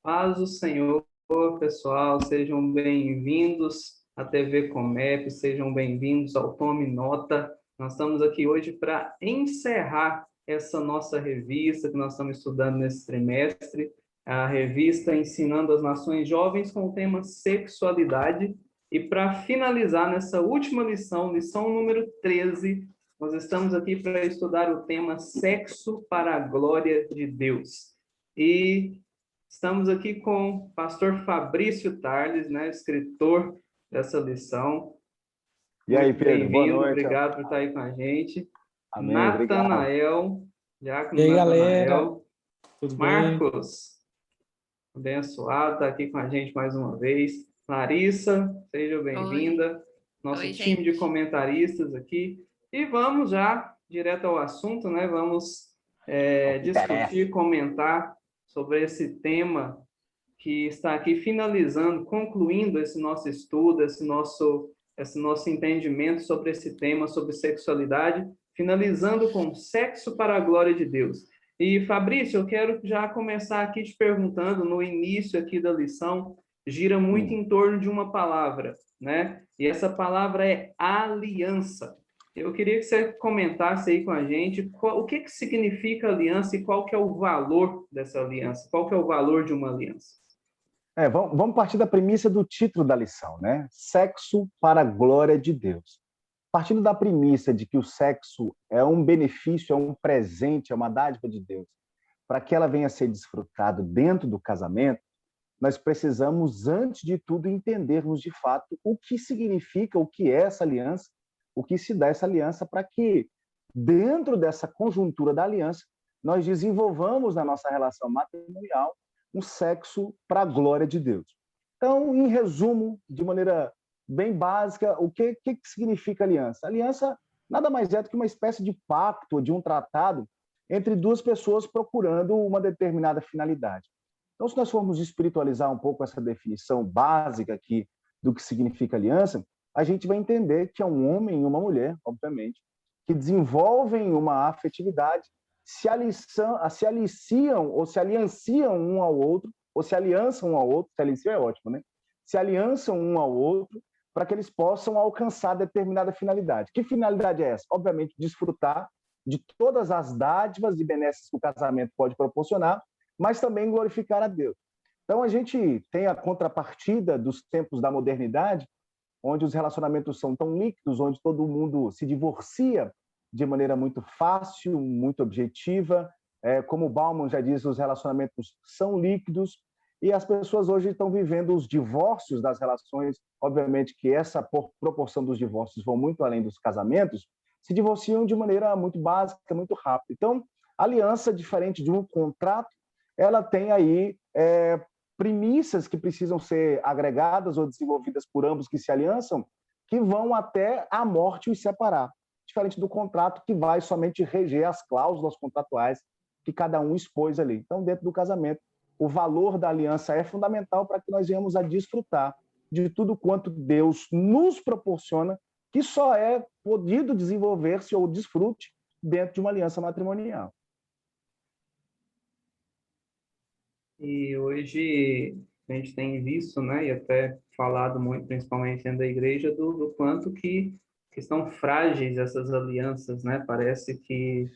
Paz do Senhor, pessoal, sejam bem-vindos à TV Comep, sejam bem-vindos ao Tome Nota. Nós estamos aqui hoje para encerrar essa nossa revista que nós estamos estudando nesse trimestre, a revista Ensinando as Nações Jovens com o tema Sexualidade. E para finalizar nessa última lição, lição número 13, nós estamos aqui para estudar o tema Sexo para a Glória de Deus. E estamos aqui com o pastor Fabrício Tarles, né, escritor dessa lição. E aí, Muito Pedro, boa bem-vindo, noite. obrigado por estar aí com a gente. Amém, obrigado. Natanael, Diácono E aí, Natanael. galera, tudo Marcos, abençoado, está aqui com a gente mais uma vez. Larissa, seja bem-vinda. Nosso Oi, time de comentaristas aqui. E vamos já direto ao assunto, né? Vamos discutir, comentar sobre esse tema que está aqui finalizando, concluindo esse nosso estudo, esse nosso entendimento sobre esse tema, sobre sexualidade, finalizando com sexo para a glória de Deus. E, Fabrício, eu quero já começar aqui te perguntando, no início aqui da lição, gira muito em torno de uma palavra, né? E essa palavra é aliança. Eu queria que você comentasse aí com a gente o que significa aliança e qual que é o valor dessa aliança, qual que é o valor de uma aliança. Vamos partir da premissa do título da lição, né? Sexo para a glória de Deus. Partindo da premissa de que o sexo é um benefício, é um presente, é uma dádiva de Deus, para que ela venha a ser desfrutada dentro do casamento, nós precisamos, antes de tudo, entendermos de fato o que significa, o que é essa aliança, o que se dá essa aliança, para que, dentro dessa conjuntura da aliança, nós desenvolvamos na nossa relação matrimonial um sexo para a glória de Deus. Então, em resumo, de maneira bem básica, o que significa aliança? Aliança nada mais é do que uma espécie de pacto, de um tratado entre duas pessoas procurando uma determinada finalidade. Então, se nós formos espiritualizar um pouco essa definição básica aqui do que significa aliança, a gente vai entender que é um homem e uma mulher, obviamente, que desenvolvem uma afetividade, se aliciam ou se alianciam um ao outro, ou se aliançam um ao outro, se aliciam é ótimo, né? Se aliançam um ao outro para que eles possam alcançar determinada finalidade. Que finalidade é essa? Obviamente, desfrutar de todas as dádivas e benesses que o casamento pode proporcionar, mas também glorificar a Deus. Então, a gente tem a contrapartida dos tempos da modernidade, onde os relacionamentos são tão líquidos, onde todo mundo se divorcia de maneira muito fácil, muito objetiva. Como o Bauman já diz, os relacionamentos são líquidos e as pessoas hoje estão vivendo os divórcios das relações. Obviamente que essa proporção dos divórcios vão muito além dos casamentos, se divorciam de maneira muito básica, muito rápida. Então, a aliança, diferente de um contrato, ela tem aí premissas que precisam ser agregadas ou desenvolvidas por ambos que se aliançam, que vão até a morte os separar. Diferente do contrato, que vai somente reger as cláusulas contratuais que cada um expôs ali. Então, dentro do casamento, o valor da aliança é fundamental para que nós venhamos a desfrutar de tudo quanto Deus nos proporciona, que só é podido desenvolver-se ou desfrute dentro de uma aliança matrimonial. E hoje a gente tem visto, né, e até falado muito, principalmente dentro da igreja, do quanto que estão frágeis essas alianças, né? Parece que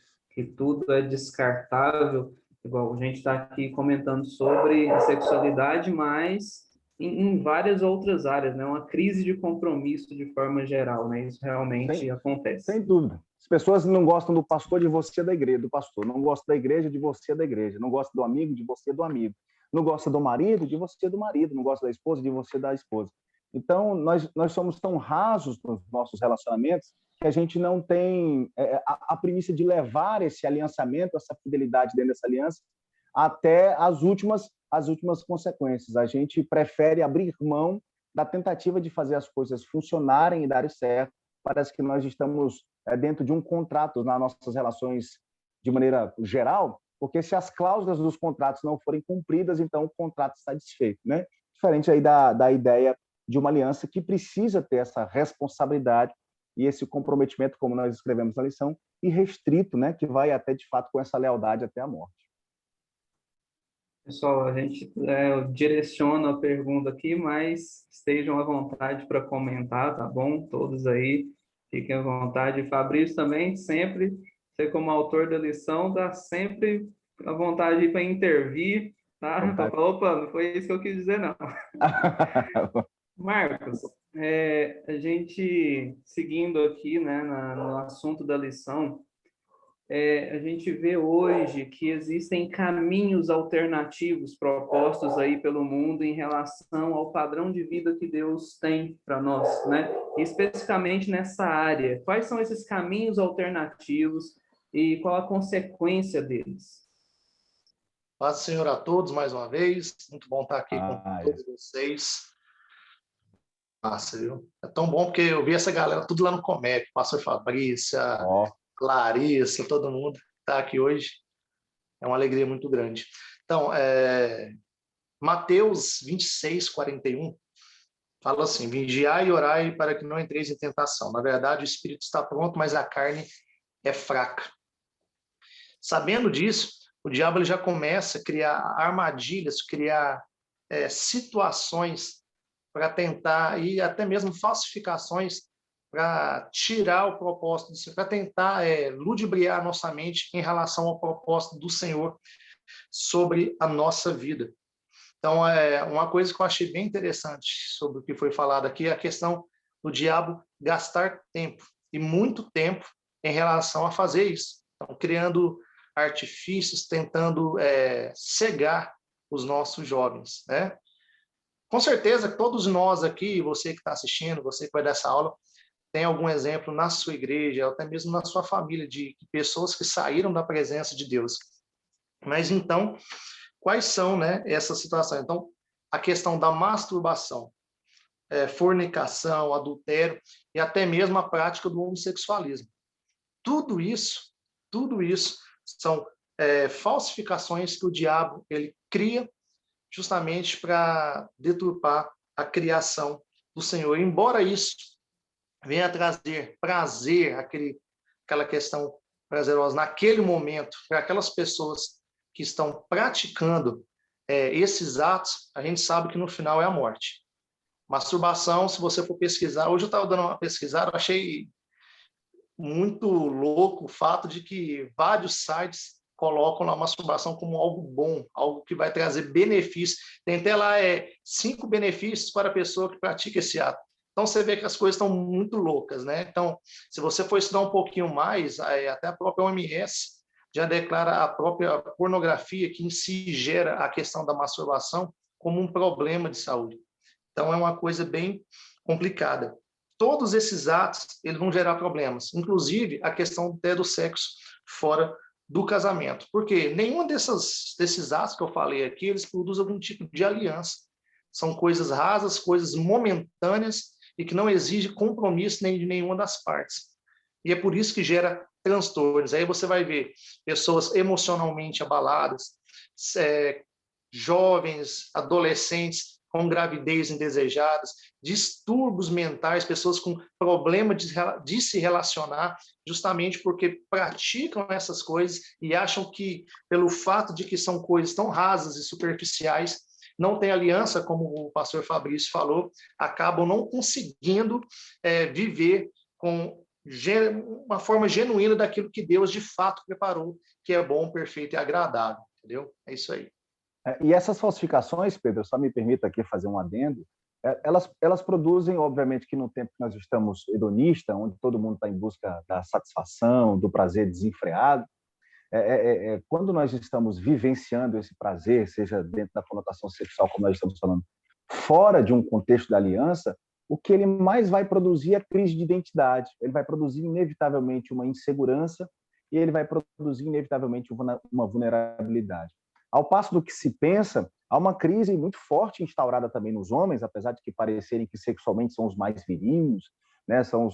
tudo é descartável, igual a gente está aqui comentando sobre a sexualidade, mas em várias outras áreas, né? Uma crise de compromisso de forma geral, né? Isso realmente acontece. Sem dúvida. As pessoas não gostam do pastor, de você da igreja, do pastor. Não gostam da igreja, de você da igreja. Não gostam do amigo, de você do amigo. Não gosta do marido, de você do marido. Não gosta da esposa, de você da esposa. Então, nós somos tão rasos nos nossos relacionamentos que a gente não tem a premissa de levar esse aliançamento, essa fidelidade dentro dessa aliança, até as últimas consequências. A gente prefere abrir mão da tentativa de fazer as coisas funcionarem e darem certo. Parece que nós estamos dentro de um contrato nas nossas relações de maneira geral, porque se as cláusulas dos contratos não forem cumpridas, então o contrato está desfeito, né? Diferente aí da ideia de uma aliança que precisa ter essa responsabilidade e esse comprometimento, como nós escrevemos na lição, irrestrito, né? Que vai até, de fato, com essa lealdade até a morte. Pessoal, a gente direciona a pergunta aqui, mas estejam à vontade para comentar, tá bom? Todos aí, fiquem à vontade. Fabrício também, sempre, você como autor da lição, dá sempre à vontade para intervir, tá? Para falar, opa, não foi isso que eu quis dizer, não. Marcos, a gente seguindo aqui, né, no assunto da lição, a gente vê hoje que existem caminhos alternativos propostos aí pelo mundo em relação ao padrão de vida que Deus tem para nós, né? Especificamente nessa área. Quais são esses caminhos alternativos e qual a consequência deles? Paz, Senhor, a todos mais uma vez. Muito bom estar aqui com todos vocês. Nossa, viu? É tão bom porque eu vi essa galera tudo lá no Comec, pastor Fabrícia, Clarissa, todo mundo que está aqui hoje. É uma alegria muito grande. Então, Mateus 26, 41, fala assim: vigiai e orai para que não entreis em tentação. Na verdade, o espírito está pronto, mas a carne é fraca. Sabendo disso, o diabo ele já começa a criar armadilhas, criar situações para tentar, e até mesmo falsificações, para tirar o propósito do Senhor, para tentar ludibriar a nossa mente em relação ao propósito do Senhor sobre a nossa vida. Então, uma coisa que eu achei bem interessante sobre o que foi falado aqui é a questão do diabo gastar tempo, e muito tempo, em relação a fazer isso. Então, criando artifícios, tentando cegar os nossos jovens, né? Com certeza, todos nós aqui, você que está assistindo, você que vai dar essa aula, tem algum exemplo na sua igreja, ou até mesmo na sua família, de pessoas que saíram da presença de Deus. Mas então, quais são, né, essas situações? Então, a questão da masturbação, fornicação, adultério e até mesmo a prática do homossexualismo. Tudo isso são falsificações que o diabo ele cria justamente para deturpar a criação do Senhor. Embora isso venha trazer prazer, aquela questão prazerosa naquele momento, para aquelas pessoas que estão praticando esses atos, a gente sabe que no final é a morte. Masturbação, se você for pesquisar, hoje eu estava dando uma pesquisada, eu achei muito louco o fato de que vários sites colocam a masturbação como algo bom, algo que vai trazer benefícios. Tem até lá 5 benefícios para a pessoa que pratica esse ato. Então, você vê que as coisas estão muito loucas, né? Então, se você for estudar um pouquinho mais, até a própria OMS já declara a própria pornografia, que em si gera a questão da masturbação, como um problema de saúde. Então, é uma coisa bem complicada. Todos esses atos eles vão gerar problemas, inclusive a questão até do sexo fora do casamento. Porque nenhum desses atos que eu falei aqui, eles produzem algum tipo de aliança. São coisas rasas, coisas momentâneas e que não exigem compromisso nem de nenhuma das partes. E é por isso que gera transtornos. Aí você vai ver pessoas emocionalmente abaladas, jovens, adolescentes com gravidez indesejadas, distúrbios mentais, pessoas com problema de se relacionar, justamente porque praticam essas coisas e acham que, pelo fato de que são coisas tão rasas e superficiais, não tem aliança, como o pastor Fabrício falou, acabam não conseguindo viver com uma forma genuína daquilo que Deus de fato preparou, que é bom, perfeito e agradável, entendeu? É isso aí. E essas falsificações, Pedro, só me permita aqui fazer um adendo, elas produzem, obviamente, que no tempo que nós estamos hedonista, onde todo mundo está em busca da satisfação, do prazer desenfreado, quando nós estamos vivenciando esse prazer, seja dentro da conotação sexual, como nós estamos falando, fora de um contexto da aliança, o que ele mais vai produzir é crise de identidade. Ele vai produzir, inevitavelmente, uma insegurança e ele vai produzir, inevitavelmente, uma vulnerabilidade. Ao passo do que se pensa, há uma crise muito forte instaurada também nos homens, apesar de que parecerem que sexualmente são os mais viris, né? São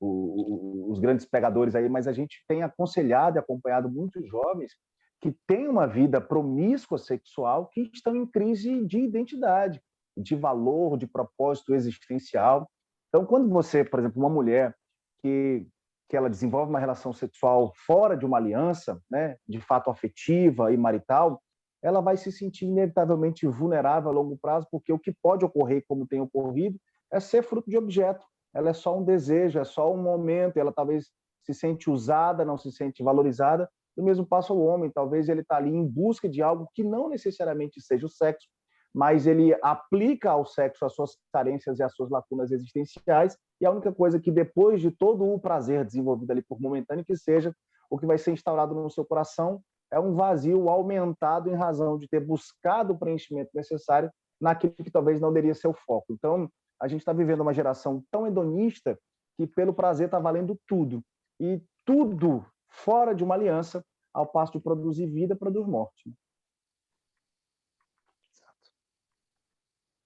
os grandes pegadores aí, mas a gente tem aconselhado e acompanhado muitos jovens que têm uma vida promíscua sexual que estão em crise de identidade, de valor, de propósito existencial. Então, quando você, por exemplo, uma mulher que ela desenvolve uma relação sexual fora de uma aliança, né, de fato afetiva e marital, ela vai se sentir inevitavelmente vulnerável a longo prazo, porque o que pode ocorrer, como tem ocorrido, é ser fruto de objeto. Ela é só um desejo, é só um momento, ela talvez se sente usada, não se sente valorizada. Do mesmo passo ao homem, talvez ele está ali em busca de algo que não necessariamente seja o sexo, mas ele aplica ao sexo as suas carências e as suas lacunas existenciais, e a única coisa que depois de todo o prazer desenvolvido ali por momentâneo que seja, o que vai ser instaurado no seu coração é um vazio aumentado em razão de ter buscado o preenchimento necessário naquilo que talvez não deveria ser o foco. Então, a gente está vivendo uma geração tão hedonista que pelo prazer está valendo tudo. E tudo fora de uma aliança, ao passo de produzir vida, produz morte.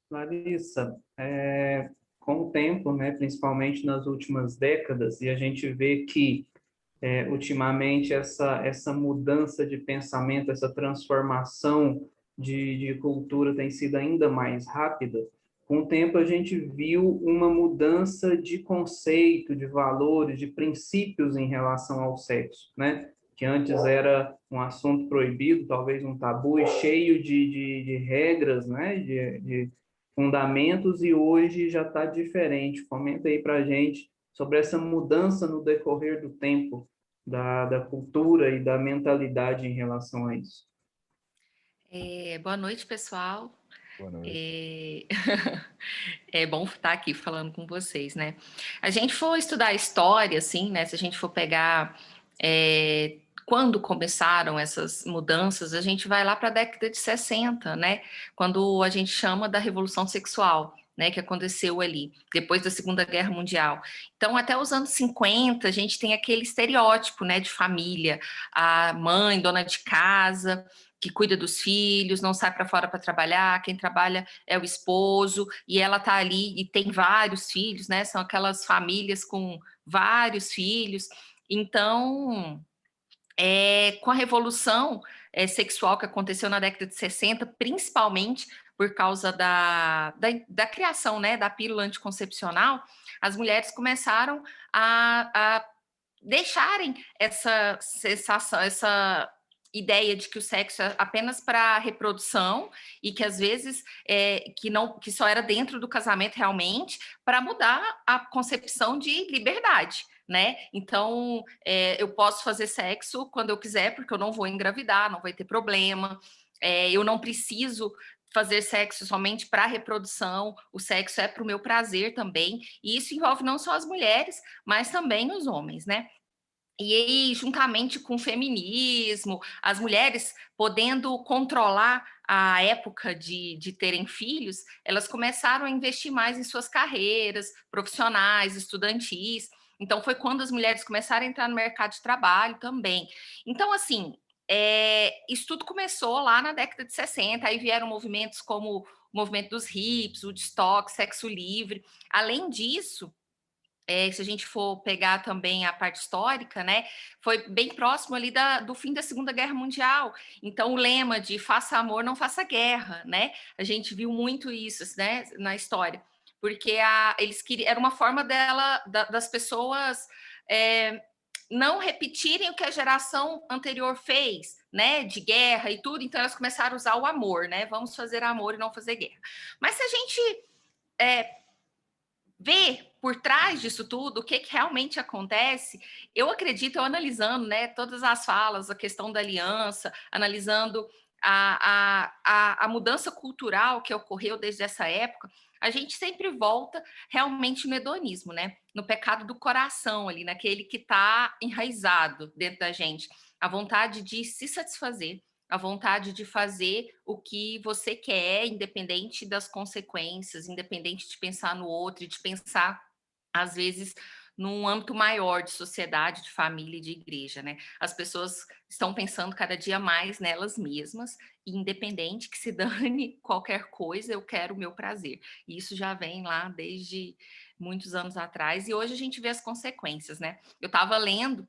Larissa, com o tempo, né, principalmente nas últimas décadas, e a gente vê que ultimamente essa mudança de pensamento, essa transformação de cultura tem sido ainda mais rápida. Com o tempo, a gente viu uma mudança de conceito, de valores, de princípios em relação ao sexo, né? Que antes era um assunto proibido, talvez um tabu, e cheio de regras, né? De fundamentos, e hoje já está diferente. Comenta aí para a gente sobre essa mudança no decorrer do tempo, da cultura e da mentalidade em relação a isso. Boa noite, pessoal. Boa noite. É bom estar aqui falando com vocês, né? A gente for estudar a história, assim, né? Se a gente for pegar quando começaram essas mudanças, a gente vai lá para a década de 60, né? Quando a gente chama da Revolução Sexual, né? Que aconteceu ali, depois da Segunda Guerra Mundial. Então, até os anos 50, a gente tem aquele estereótipo, né? De família, a mãe, dona de casa, que cuida dos filhos, não sai para fora para trabalhar, quem trabalha é o esposo, e ela tá ali e tem vários filhos, né? São aquelas famílias com vários filhos. Então, com a revolução sexual que aconteceu na década de 60, principalmente por causa da criação, né, da pílula anticoncepcional, as mulheres começaram a deixarem essa sensação, essa ideia de que o sexo é apenas para reprodução e que às vezes que só era dentro do casamento realmente, para mudar a concepção de liberdade, né? Então eu posso fazer sexo quando eu quiser, porque eu não vou engravidar, não vai ter problema, eu não preciso fazer sexo somente para reprodução, o sexo é para o meu prazer também, e isso envolve não só as mulheres, mas também os homens, né? E aí, juntamente com o feminismo, as mulheres podendo controlar a época de terem filhos, elas começaram a investir mais em suas carreiras profissionais, estudantis. Então, foi quando as mulheres começaram a entrar no mercado de trabalho também. Então, assim, isso tudo começou lá na década de 60, aí vieram movimentos como o movimento dos hips, o Woodstock, sexo livre. Além disso, se a gente for pegar também a parte histórica, né, foi bem próximo ali do fim da Segunda Guerra Mundial. Então, o lema de faça amor, não faça guerra, né? A gente viu muito isso, né, na história, porque eles queriam, era uma forma das pessoas não repetirem o que a geração anterior fez, né, de guerra e tudo. Então, elas começaram a usar o amor, né? Vamos fazer amor e não fazer guerra. Mas se a gente ver por trás disso tudo o que realmente acontece, eu acredito, eu analisando, né, todas as falas, a questão da aliança, analisando a mudança cultural que ocorreu desde essa época, a gente sempre volta realmente no hedonismo, né? No pecado do coração ali, naquele que está enraizado dentro da gente, a vontade de se satisfazer, a vontade de fazer o que você quer, independente das consequências, independente de pensar no outro e de pensar, às vezes, num âmbito maior de sociedade, de família e de igreja, né? As pessoas estão pensando cada dia mais nelas mesmas, e independente que se dane qualquer coisa, eu quero o meu prazer. E isso já vem lá desde muitos anos atrás, e hoje a gente vê as consequências, né? Eu estava lendo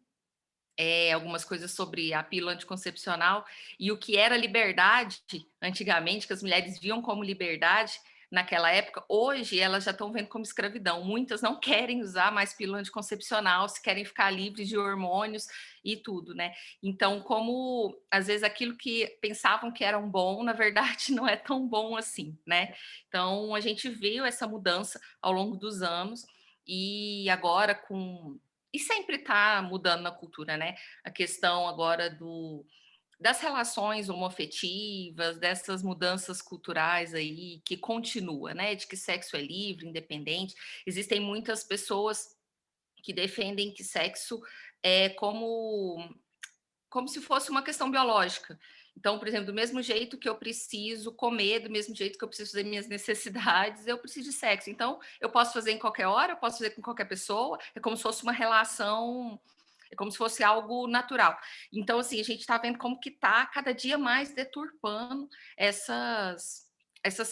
algumas coisas sobre a pílula anticoncepcional e o que era liberdade antigamente, que as mulheres viam como liberdade, naquela época, hoje elas já estão vendo como escravidão. Muitas não querem usar mais pílula anticoncepcional, se querem ficar livres de hormônios e tudo, né? Então, como às vezes aquilo que pensavam que era bom, na verdade não é tão bom assim, né? Então, a gente viu essa mudança ao longo dos anos e agora e sempre está mudando na cultura, né? A questão agora das relações homoafetivas, dessas mudanças culturais aí, que continua, né? De que sexo é livre, independente. Existem muitas pessoas que defendem que sexo é como se fosse uma questão biológica. Então, por exemplo, do mesmo jeito que eu preciso comer, do mesmo jeito que eu preciso fazer minhas necessidades, eu preciso de sexo. Então, eu posso fazer em qualquer hora, eu posso fazer com qualquer pessoa, é como se fosse uma relação, é como se fosse algo natural. Então, assim, a gente está vendo como que está cada dia mais deturpando essas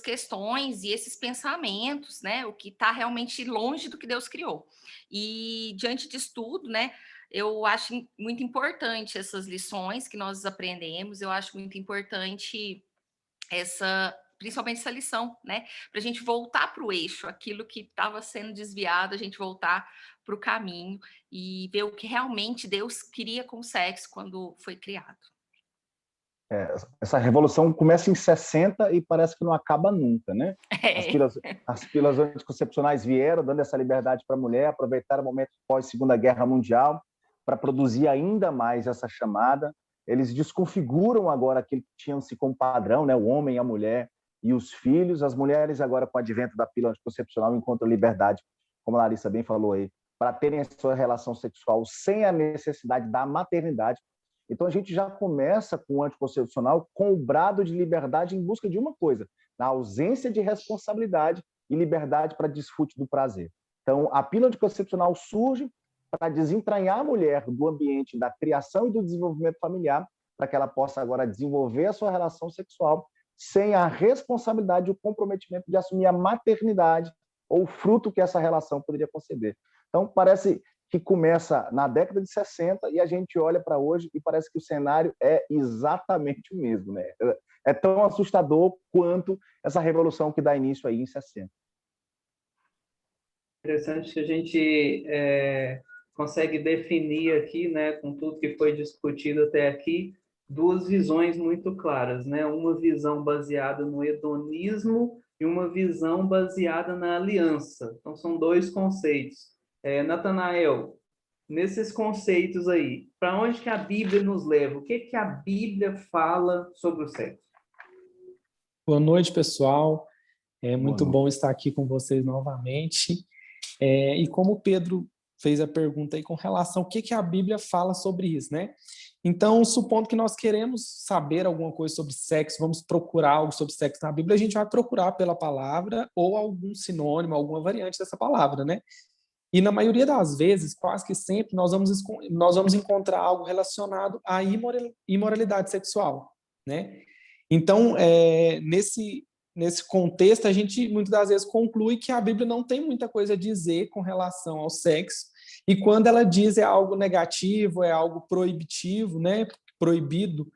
questões e esses pensamentos, né? O que está realmente longe do que Deus criou. E diante disso tudo, né? Eu acho muito importante essas lições que nós aprendemos, eu acho muito importante principalmente essa lição, né? Para a gente voltar para o eixo, aquilo que estava sendo desviado, a gente voltar para o caminho e ver o que realmente Deus queria com o sexo quando foi criado. Essa revolução começa em 60 e parece que não acaba nunca, né? As pílulas anticoncepcionais vieram dando essa liberdade para a mulher, aproveitaram o momento pós-Segunda Guerra Mundial para produzir ainda mais essa chamada. Eles desconfiguram agora aquilo que tinham-se como padrão, né? O homem, a mulher e os filhos. As mulheres agora, com o advento da pílula anticoncepcional, encontram liberdade, como a Larissa bem falou aí, para terem a sua relação sexual sem a necessidade da maternidade. Então, a gente já começa com o anticoncepcional com o brado de liberdade em busca de uma coisa, na ausência de responsabilidade e liberdade para desfrute do prazer. Então, a pílula anticoncepcional surge para desentranhar a mulher do ambiente da criação e do desenvolvimento familiar, para que ela possa agora desenvolver a sua relação sexual sem a responsabilidade e o comprometimento de assumir a maternidade ou o fruto que essa relação poderia conceber. Então, parece que começa na década de 60 e a gente olha para hoje e parece que o cenário é exatamente o mesmo, né? É tão assustador quanto essa revolução que dá início aí em 60. Interessante que a gente consegue definir aqui, né, com tudo que foi discutido até aqui, duas visões muito claras, né? Uma visão baseada no hedonismo e uma visão baseada na aliança. Então, são dois conceitos. Natanael, nesses conceitos aí, para onde que a Bíblia nos leva? O que que a Bíblia fala sobre o sexo? Boa noite, pessoal. É muito bom estar aqui com vocês novamente. E como o Pedro fez a pergunta aí com relação ao que a Bíblia fala sobre isso, né? Então, supondo que nós queremos saber alguma coisa sobre sexo, vamos procurar algo sobre sexo na Bíblia, a gente vai procurar pela palavra ou algum sinônimo, alguma variante dessa palavra, né? E na maioria das vezes, quase que sempre, nós vamos encontrar algo relacionado à imoralidade sexual, né? Então, nesse contexto, a gente muitas das vezes conclui que a Bíblia não tem muita coisa a dizer com relação ao sexo, e quando ela diz é algo negativo, é algo proibitivo, né? Proibido,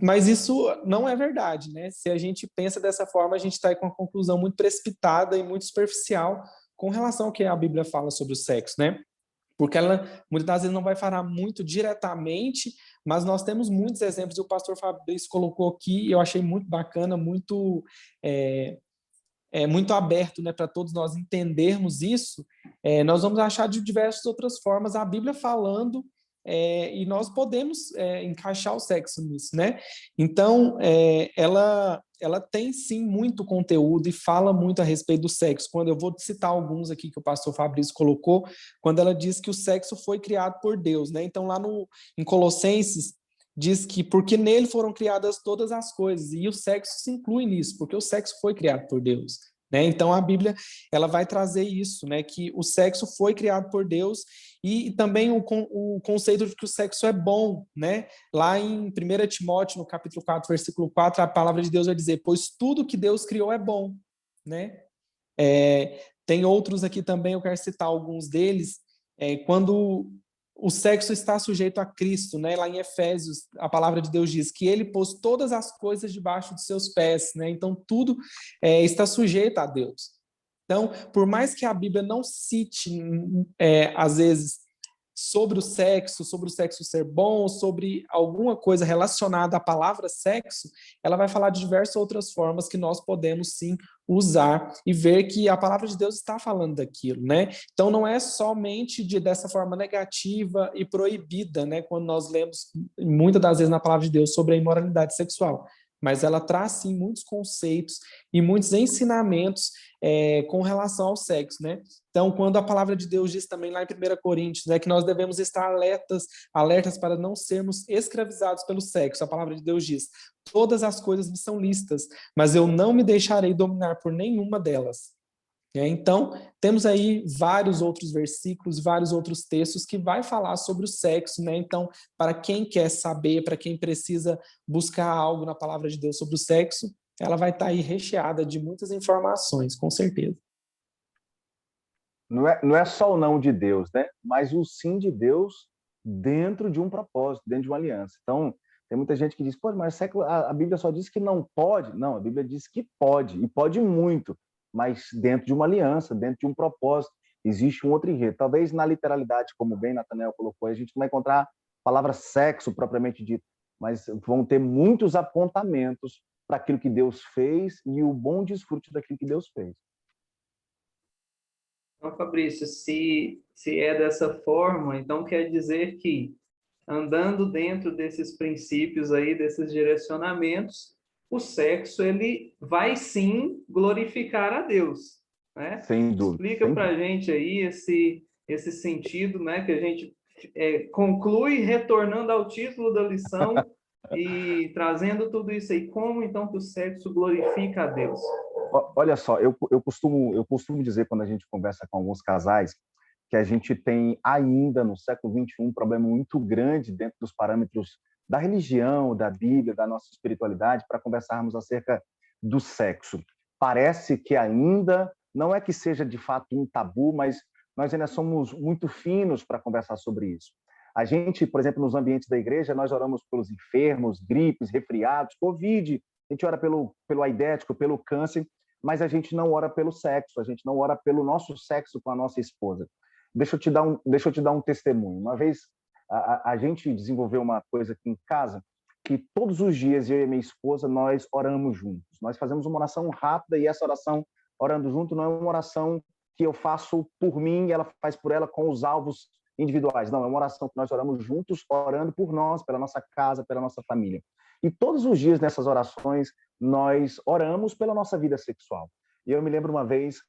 mas isso não é verdade, né? Se a gente pensa dessa forma, a gente está com uma conclusão muito precipitada e muito superficial com relação ao que a Bíblia fala sobre o sexo, né? Porque ela, muitas das vezes, não vai falar muito diretamente, mas nós temos muitos exemplos, e o pastor Fabrício colocou aqui, e eu achei muito bacana, muito muito aberto, né, para todos nós entendermos isso. Nós vamos achar de diversas outras formas a Bíblia falando, e nós podemos encaixar o sexo nisso, né? Então, ela tem sim muito conteúdo e fala muito a respeito do sexo. Quando eu vou citar alguns aqui que o pastor Fabrício colocou, quando ela diz que o sexo foi criado por Deus, né? Então, lá em Colossenses, diz que porque nele foram criadas todas as coisas, e o sexo se inclui nisso, porque o sexo foi criado por Deus, né? Então a Bíblia ela vai trazer isso, né? Que o sexo foi criado por Deus, e também o conceito de que o sexo é bom, né? Lá em 1 Timóteo, no capítulo 4, versículo 4, a palavra de Deus vai dizer, pois tudo que Deus criou é bom, né? Tem outros aqui também, eu quero citar alguns deles, quando o sexo está sujeito a Cristo, né? Lá em Efésios, a palavra de Deus diz que ele pôs todas as coisas debaixo de seus pés, né? Então, tudo está sujeito a Deus. Então, por mais que a Bíblia não cite, às vezes, sobre o sexo ser bom, sobre alguma coisa relacionada à palavra sexo, ela vai falar de diversas outras formas que nós podemos, sim, usar e ver que a palavra de Deus está falando daquilo, né? Então, não é somente dessa forma negativa e proibida, né? Quando nós lemos, muitas das vezes, na palavra de Deus sobre a imoralidade sexual, mas ela traz, sim, muitos conceitos e muitos ensinamentos com relação ao sexo, né? Então, quando a palavra de Deus diz também lá em 1 Coríntios, né, que nós devemos estar alertas para não sermos escravizados pelo sexo, a palavra de Deus diz, todas as coisas me são lícitas, mas eu não me deixarei dominar por nenhuma delas. Então, temos aí vários outros versículos, vários outros textos que vai falar sobre o sexo, né? Então, para quem quer saber, para quem precisa buscar algo na palavra de Deus sobre o sexo, ela vai estar aí recheada de muitas informações, com certeza. Não é só o não de Deus, né? Mas o sim de Deus dentro de um propósito, dentro de uma aliança. Então, tem muita gente que diz, pô, mas a Bíblia só diz que não pode. Não, a Bíblia diz que pode, e pode muito, mas dentro de uma aliança, dentro de um propósito, existe um outro enredo. Talvez na literalidade, como bem Natanael colocou, a gente não vai encontrar a palavra sexo propriamente dito, mas vão ter muitos apontamentos para aquilo que Deus fez e o bom desfrute daquilo que Deus fez. Então, Fabrício, se é dessa forma, então quer dizer que, andando dentro desses princípios aí, desses direcionamentos, o sexo, ele vai sim glorificar a Deus, né? Sem dúvida. Explica para a gente aí esse sentido, né, que a gente conclui retornando ao título da lição e trazendo tudo isso aí. Como, então, que o sexo glorifica a Deus? Olha só, eu costumo dizer, quando a gente conversa com alguns casais, que a gente tem ainda, no século XXI, um problema muito grande dentro dos parâmetros da religião, da Bíblia, da nossa espiritualidade, para conversarmos acerca do sexo. Parece que ainda, não é que seja de fato um tabu, mas nós ainda somos muito finos para conversar sobre isso. A gente, por exemplo, nos ambientes da igreja, nós oramos pelos enfermos, gripes, resfriados, Covid, a gente ora pelo aidético, pelo câncer, mas a gente não ora pelo sexo, a gente não ora pelo nosso sexo com a nossa esposa. Deixa eu te dar um testemunho. Uma vez a gente desenvolveu uma coisa aqui em casa que todos os dias eu e minha esposa nós oramos juntos. Nós fazemos uma oração rápida e essa oração orando junto não é uma oração que eu faço por mim e ela faz por ela com os alvos individuais. Não, é uma oração que nós oramos juntos, orando por nós, pela nossa casa, pela nossa família. E todos os dias nessas orações nós oramos pela nossa vida sexual. E eu me lembro uma vez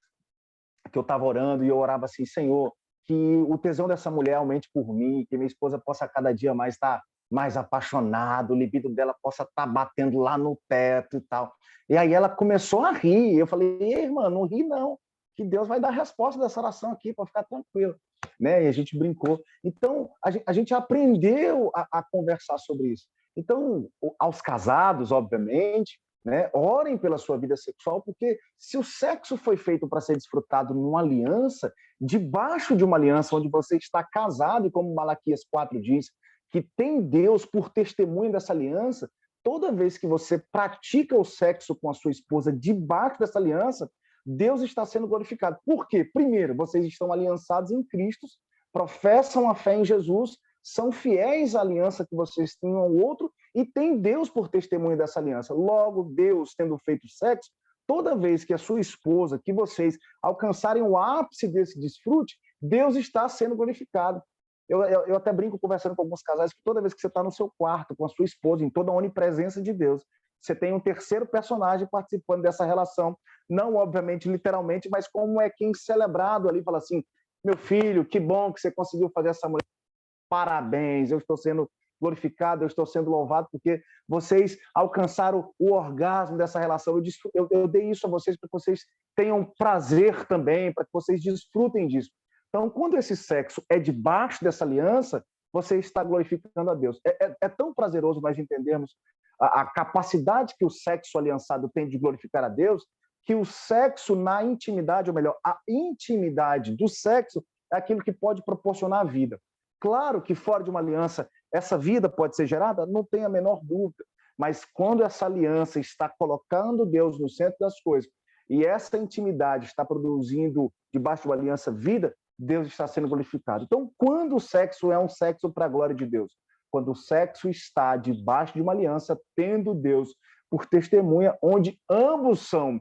que eu estava orando e eu orava assim, Senhor, que o tesão dessa mulher aumente por mim, que minha esposa possa cada dia mais estar mais apaixonada, o libido dela possa estar batendo lá no teto e tal. E aí ela começou a rir. Eu falei, irmã, não ri não, que Deus vai dar a resposta dessa oração aqui, para ficar tranquilo. Né? E a gente brincou. Então, a gente aprendeu a conversar sobre isso. Então, aos casados, obviamente, né, orem pela sua vida sexual, porque se o sexo foi feito para ser desfrutado numa aliança, debaixo de uma aliança onde você está casado, e como Malaquias 4 diz, que tem Deus por testemunho dessa aliança, toda vez que você pratica o sexo com a sua esposa debaixo dessa aliança, Deus está sendo glorificado. Por quê? Primeiro, vocês estão aliançados em Cristo, professam a fé em Jesus, são fiéis à aliança que vocês têm um ao outro e tem Deus por testemunho dessa aliança. Logo, Deus tendo feito sexo, toda vez que a sua esposa, que vocês alcançarem o ápice desse desfrute, Deus está sendo glorificado. Eu até brinco conversando com alguns casais que toda vez que você está no seu quarto com a sua esposa, em toda a onipresença de Deus, você tem um terceiro personagem participando dessa relação, não obviamente literalmente, mas como é quem celebrado ali, fala assim, meu filho, que bom que você conseguiu fazer essa mulher, parabéns, eu estou sendo glorificado, eu estou sendo louvado, porque vocês alcançaram o orgasmo dessa relação, eu dei isso a vocês para que vocês tenham prazer também, para que vocês desfrutem disso. Então, quando esse sexo é debaixo dessa aliança, você está glorificando a Deus. É tão prazeroso nós entendermos a capacidade que o sexo aliançado tem de glorificar a Deus, que o sexo na intimidade, ou melhor, a intimidade do sexo é aquilo que pode proporcionar a vida. Claro que fora de uma aliança, essa vida pode ser gerada, não tem a menor dúvida. Mas quando essa aliança está colocando Deus no centro das coisas, e essa intimidade está produzindo, debaixo de uma aliança, vida, Deus está sendo glorificado. Então, quando o sexo é um sexo para a glória de Deus? Quando o sexo está debaixo de uma aliança, tendo Deus por testemunha, onde ambos são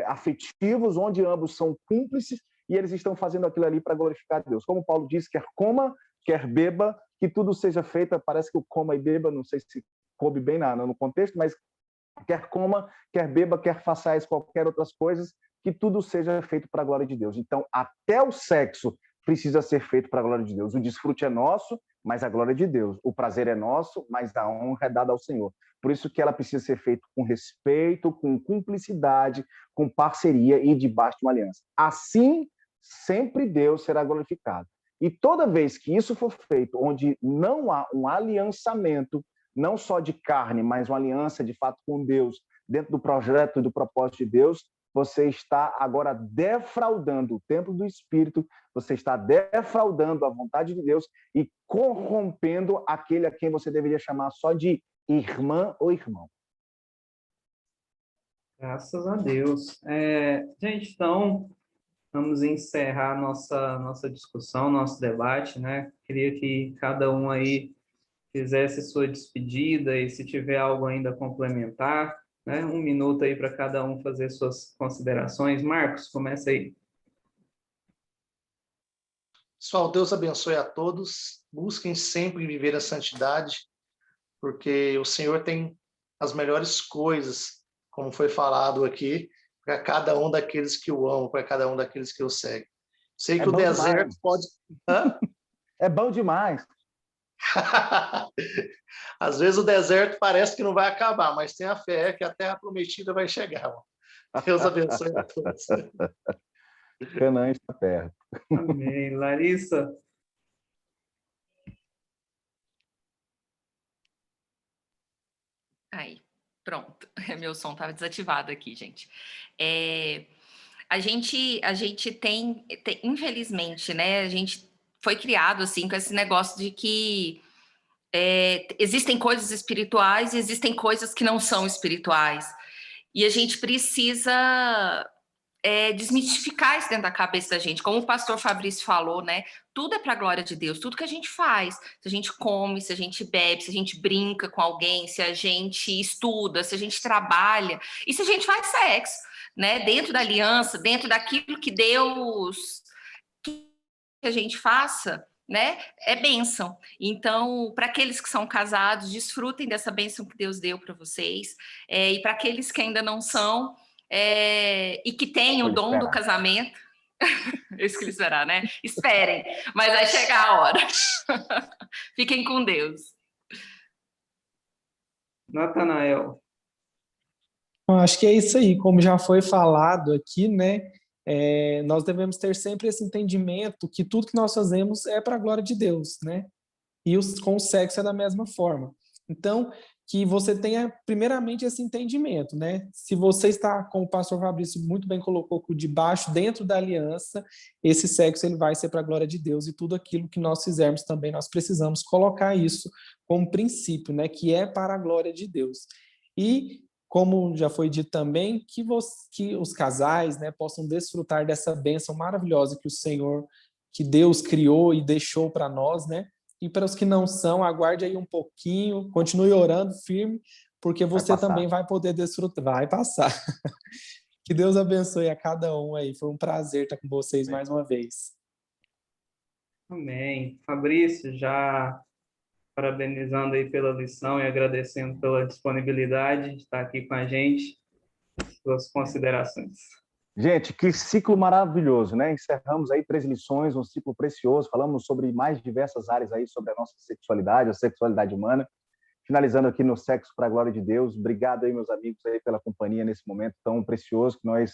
afetivos, onde ambos são cúmplices, e eles estão fazendo aquilo ali para glorificar Deus. Como Paulo diz, quer coma, quer beba, que tudo seja feito, parece que o coma e beba, não sei se coube bem no contexto, mas quer coma, quer beba, quer façais qualquer outras coisas, que tudo seja feito para a glória de Deus. Então, até o sexo precisa ser feito para a glória de Deus. O desfrute é nosso, mas a glória é de Deus. O prazer é nosso, mas a honra é dada ao Senhor. Por isso que ela precisa ser feita com respeito, com cumplicidade, com parceria e debaixo de uma aliança. Assim, sempre Deus será glorificado. E toda vez que isso for feito, onde não há um aliançamento, não só de carne, mas uma aliança de fato com Deus, dentro do projeto e do propósito de Deus, você está agora defraudando o templo do Espírito, você está defraudando a vontade de Deus e corrompendo aquele a quem você deveria chamar só de irmã ou irmão. Graças a Deus. Gente, então, vamos encerrar nossa discussão, nosso debate, né? Queria que cada um aí fizesse sua despedida e se tiver algo ainda a complementar, né? 1 minuto aí para cada um fazer suas considerações. Marcos, começa aí. Pessoal, Deus abençoe a todos. Busquem sempre viver a santidade, porque o Senhor tem as melhores coisas, como foi falado aqui, para cada um daqueles que o amam, para cada um daqueles que o seguem. Sei que o deserto demais. Pode... Hã? É bom demais. Às vezes o deserto parece que não vai acabar, mas tenha fé que a terra prometida vai chegar. Deus abençoe a todos. Canaã está perto. Amém. Larissa? Aí, pronto. Meu som estava desativado aqui, gente. A gente tem, infelizmente, né? A gente foi criado assim com esse negócio de que existem coisas espirituais e existem coisas que não são espirituais. E a gente precisa desmistificar isso dentro da cabeça da gente. Como o pastor Fabrício falou, né? Tudo é para a glória de Deus. Tudo que a gente faz, se a gente come, se a gente bebe, se a gente brinca com alguém, se a gente estuda, se a gente trabalha e se a gente faz sexo, né? Dentro da aliança, dentro daquilo que Deus que a gente faça, né? É bênção. Então, para aqueles que são casados, desfrutem dessa bênção que Deus deu para vocês. E para aqueles que ainda não são, e que têm o dom do casamento, isso que eles esperar, né? Esperem, mas vai chegar a hora. Fiquem com Deus. Natanael. Acho que é isso aí, como já foi falado aqui, né? Nós devemos ter sempre esse entendimento que tudo que nós fazemos é para a glória de Deus, né? E com o sexo é da mesma forma. Então, que você tenha primeiramente esse entendimento, né? Se você está, como o pastor Fabrício muito bem colocou, debaixo, dentro da aliança, esse sexo ele vai ser para a glória de Deus e tudo aquilo que nós fizermos também, nós precisamos colocar isso como princípio, né? Que é para a glória de Deus. E como já foi dito também, que os casais, né, possam desfrutar dessa bênção maravilhosa que o Senhor, que Deus criou e deixou para nós, né? E para os que não são, aguarde aí um pouquinho, continue orando firme, porque você também vai poder desfrutar, vai passar. Que Deus abençoe a cada um aí, foi um prazer estar com vocês mais uma vez. Amém. Fabrício, já parabenizando aí pela lição e agradecendo pela disponibilidade de estar aqui com a gente. Suas considerações. Gente, que ciclo maravilhoso, né? Encerramos aí 3 lições, um ciclo precioso, falamos sobre mais diversas áreas aí sobre a nossa sexualidade, a sexualidade humana, finalizando aqui no Sexo para a Glória de Deus. Obrigado aí, meus amigos, aí pela companhia nesse momento tão precioso que nós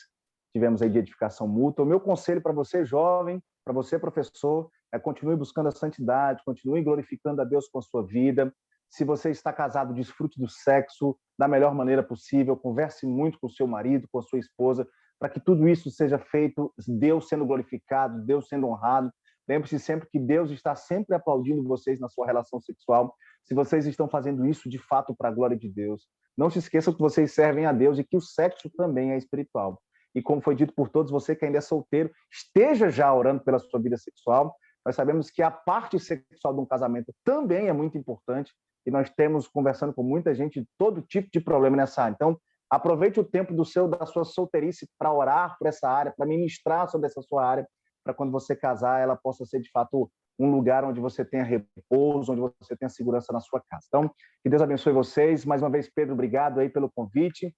tivemos aí de edificação mútua. O meu conselho para você, jovem, para você, professor, continue buscando a santidade, continue glorificando a Deus com a sua vida. Se você está casado, desfrute do sexo da melhor maneira possível, converse muito com o seu marido, com a sua esposa, para que tudo isso seja feito, Deus sendo glorificado, Deus sendo honrado, Lembre-se sempre que Deus está sempre aplaudindo vocês na sua relação sexual, se vocês estão fazendo isso de fato para a glória de Deus. Não se esqueçam que vocês servem a Deus e que o sexo também é espiritual. E como foi dito por todos, você que ainda é solteiro, esteja já orando pela sua vida sexual. Nós sabemos que a parte sexual de um casamento também é muito importante e nós temos conversando com muita gente de todo tipo de problema nessa área. Então, aproveite o tempo da sua solteirice para orar por essa área, para ministrar sobre essa sua área, para quando você casar, ela possa ser, de fato, um lugar onde você tenha repouso, onde você tenha segurança na sua casa. Então, que Deus abençoe vocês. Mais uma vez, Pedro, obrigado aí pelo convite.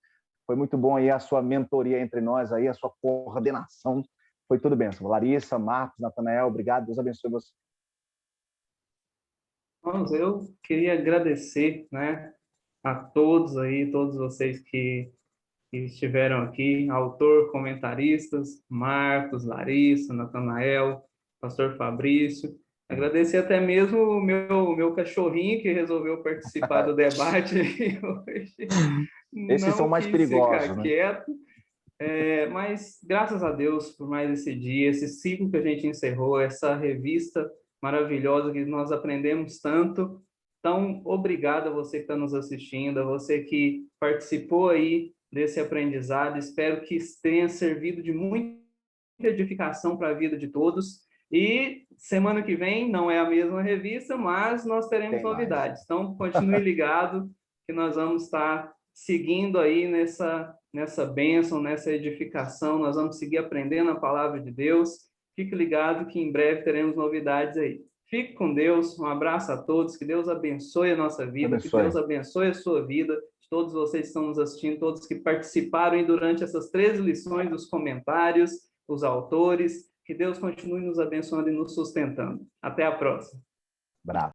Foi muito bom aí a sua mentoria entre nós, aí, a sua coordenação. Foi tudo bem. Larissa, Marcos, Natanael, obrigado. Deus abençoe vocês. Irmãos, eu queria agradecer, né, a todos aí, todos vocês que estiveram aqui, autor, comentaristas, Marcos, Larissa, Natanael, pastor Fabrício. Agradecer até mesmo o meu cachorrinho que resolveu participar do debate hoje. Esses são mais perigosos, ficar né? quieto. Mas graças a Deus por mais esse dia, esse ciclo que a gente encerrou, essa revista maravilhosa que nós aprendemos tanto. Então, obrigado a você que está nos assistindo, a você que participou aí desse aprendizado. Espero que tenha servido de muita edificação para a vida de todos. E semana que vem não é a mesma revista, mas nós teremos novidades. Então, continue ligado que nós vamos estar seguindo aí nessa bênção, nessa edificação. Nós vamos seguir aprendendo a palavra de Deus. Fique ligado que em breve teremos novidades aí. Fique com Deus, um abraço a todos, que Deus abençoe a nossa vida, que Deus abençoe a sua vida, todos vocês que estão nos assistindo, todos que participaram aí durante essas 13 lições, os comentários, os autores, que Deus continue nos abençoando e nos sustentando. Até a próxima. Bravo.